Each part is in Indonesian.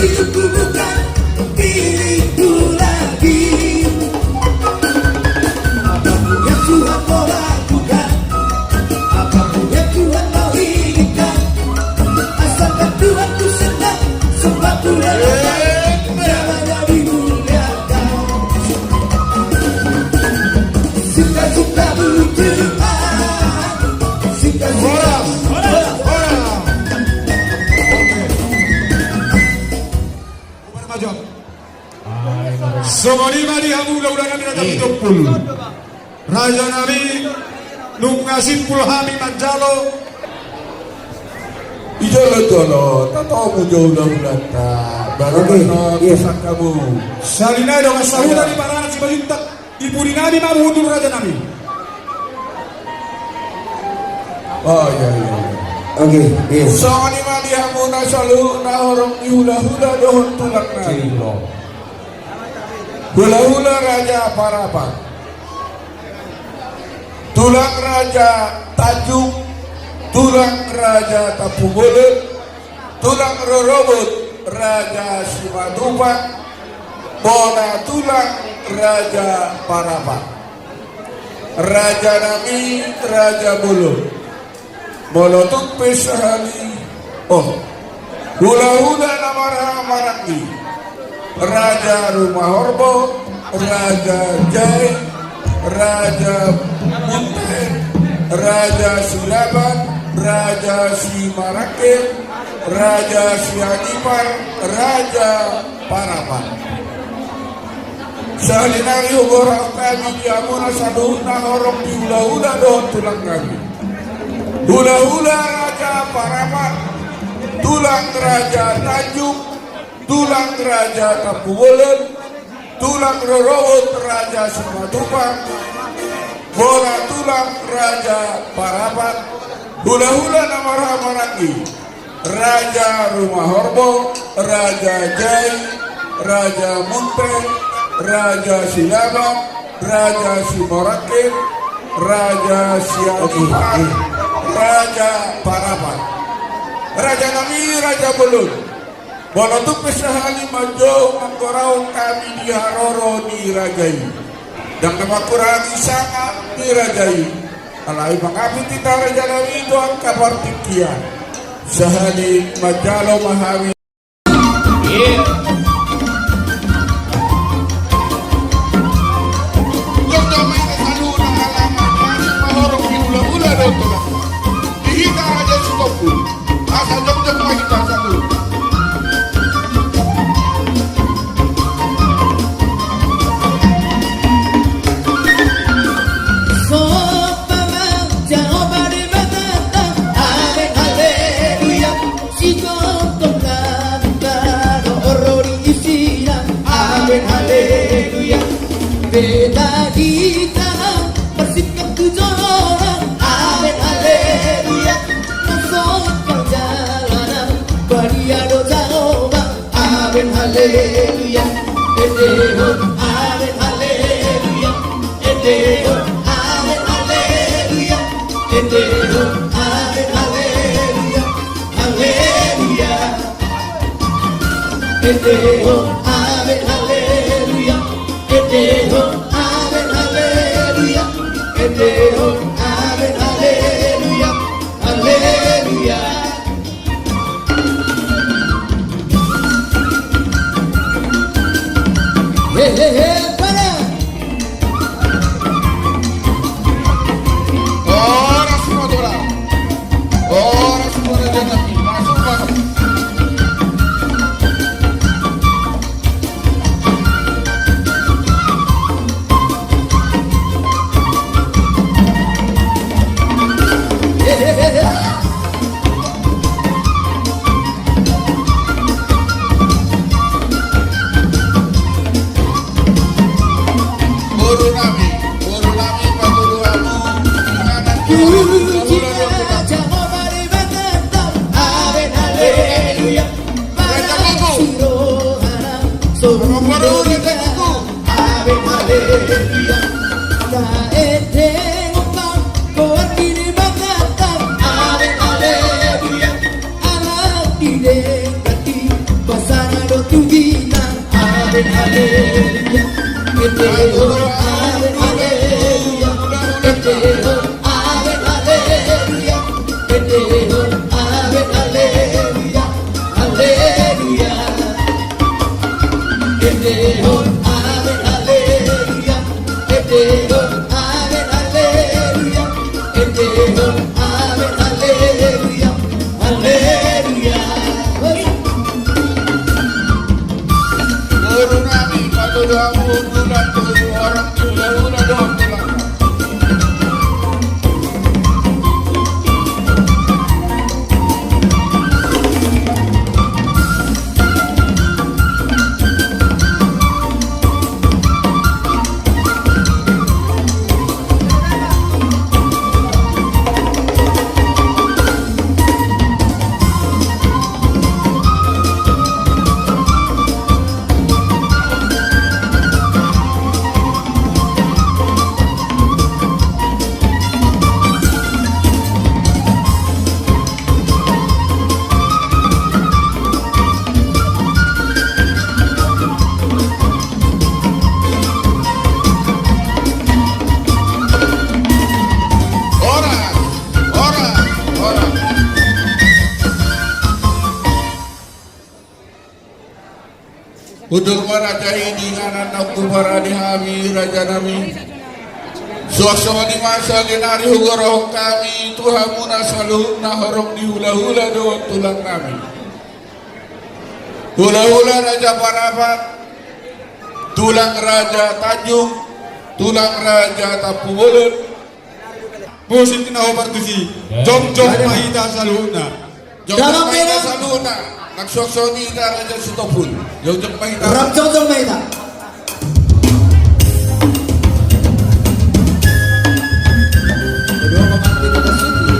hidupku bukan milikku lagi. Apapun yang Tuhan mau lakukan, apapun yang Tuhan mau inginkan, asalkan Tuhan ku senang, sebab Tuhan namanya dimuliakan. Suka-suka Tuhan, suka-suka. Somalima di hamu udah kami datang tupul. Raja Nabi nungasin pulhami manjalo. Ijolo-jolo, tato mu jauh-jauh baru pesan kamu. Salina dong asahuda di parana si bajuntak. Ipuri Nabi mamudur Raja Nabi. Oh iya. Oke, iya. Somalima di hamu nasalu orang hula-hula dohon tulak nari. Hula-hula Raja Parapat, tulang Raja Tajuk, tulang Raja Tapugolet, tulang Rorobot Raja Simatupang, bona tulang Raja Parapat, Raja Nami Raja Bolo, Molotuk Pesahali, hula-hula namara-maraki, Raja Rumah Horbo, Raja Jai, Raja Munte, Raja Silaban, Raja Simarakit, Raja Sianipar, Raja Parapat. Salinari hugorang kami diamuna saduhna horong di hula-hula doon tulang kami. Hula-hula Raja Parapat, tulang Raja Tanjung, tulang Raja Kapuwolen, tulang Rorowot Raja Simatupang, bola tulang Raja Parapat, hula-hula namara-marangi, Raja Rumah Horbo, Raja Jai, Raja Munte, Raja Silabang, Raja Simorakit, Raja Sianipar, Raja Parapat, Raja Nami, Raja Belun. Bolotuk pesahali majo mangkorau kami di Haroro di Rajai dan kemakurangi sangat di Rajai alai mengapit kita Raja Nabi doang kabar tikia sahali majalo mahawi. Dihita Raja Sukopul asal jom-jom lagi bahasa dulu. Beda kita bersikap tujuan, amin haleluya. Masuk perjalanan bariado jaoba, amin haleluya. Edehon, amin haleluya. Edehon, amin haleluya. Edehon, amin haleluya. Haleluya. Edehon, amin haleluya. Edehon, amen, haleluya. Edehon, amen, haleluya. Haleluya. Para. Ora semua dolar. Ora semua jangan masuk masuk. tungginan. Amin haleluya. Edehon amin haleluya. Edehon amin haleluya. Edehon amin haleluya. Haleluya. Edehon amin haleluya. Edehon amin haleluya. Edehon amin haleluya. Haleluya. Guru nami patudamu bulan tujuh orang hula-hula doang tulang. Orang. Udul maraja ini nganan aku para dihami raja nami. Suasana di masa genari hugoroh kami Tuhan muna saluh nahorong di hula-hula doang tulang kami. Hula-hula raja Parapat, tulang raja Tanjung, tulang raja Tapu Bulut. Musik na opartusi. Jom mahita saluna. Dalam Jom-jom pera. saluna. Nagsoksoni ka raja Sutopul. Jom-jom mahita. Ramjong Maida. Kedua pemantik kita Siti.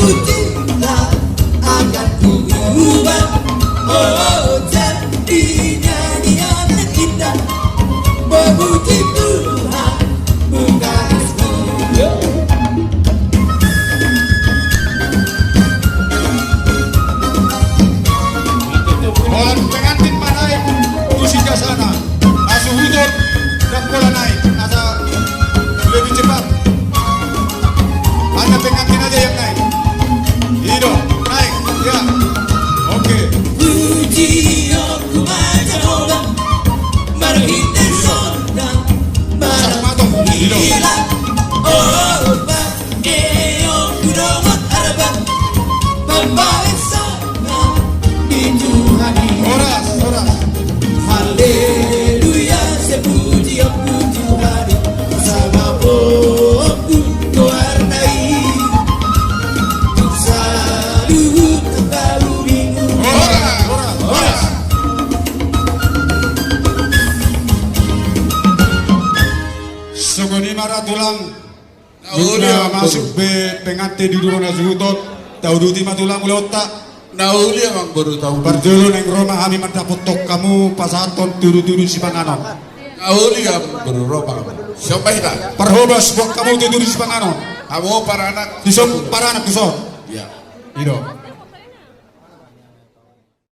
Sucilah akan ku ubah. Oh, jadi mara tulang Nauli Nuna ang masuk be pengante di dulu nasutot tahu duti matulang mulai otak Nauli ang baru tahu. berdulu neng Roma kami mendapotok kamu pasaton turu-turu si panganon Nauli ang baru roba. Sampai dah. perhobas buat kamu turu si panganon Kamu para anak. disok para anak disok Ya. Ido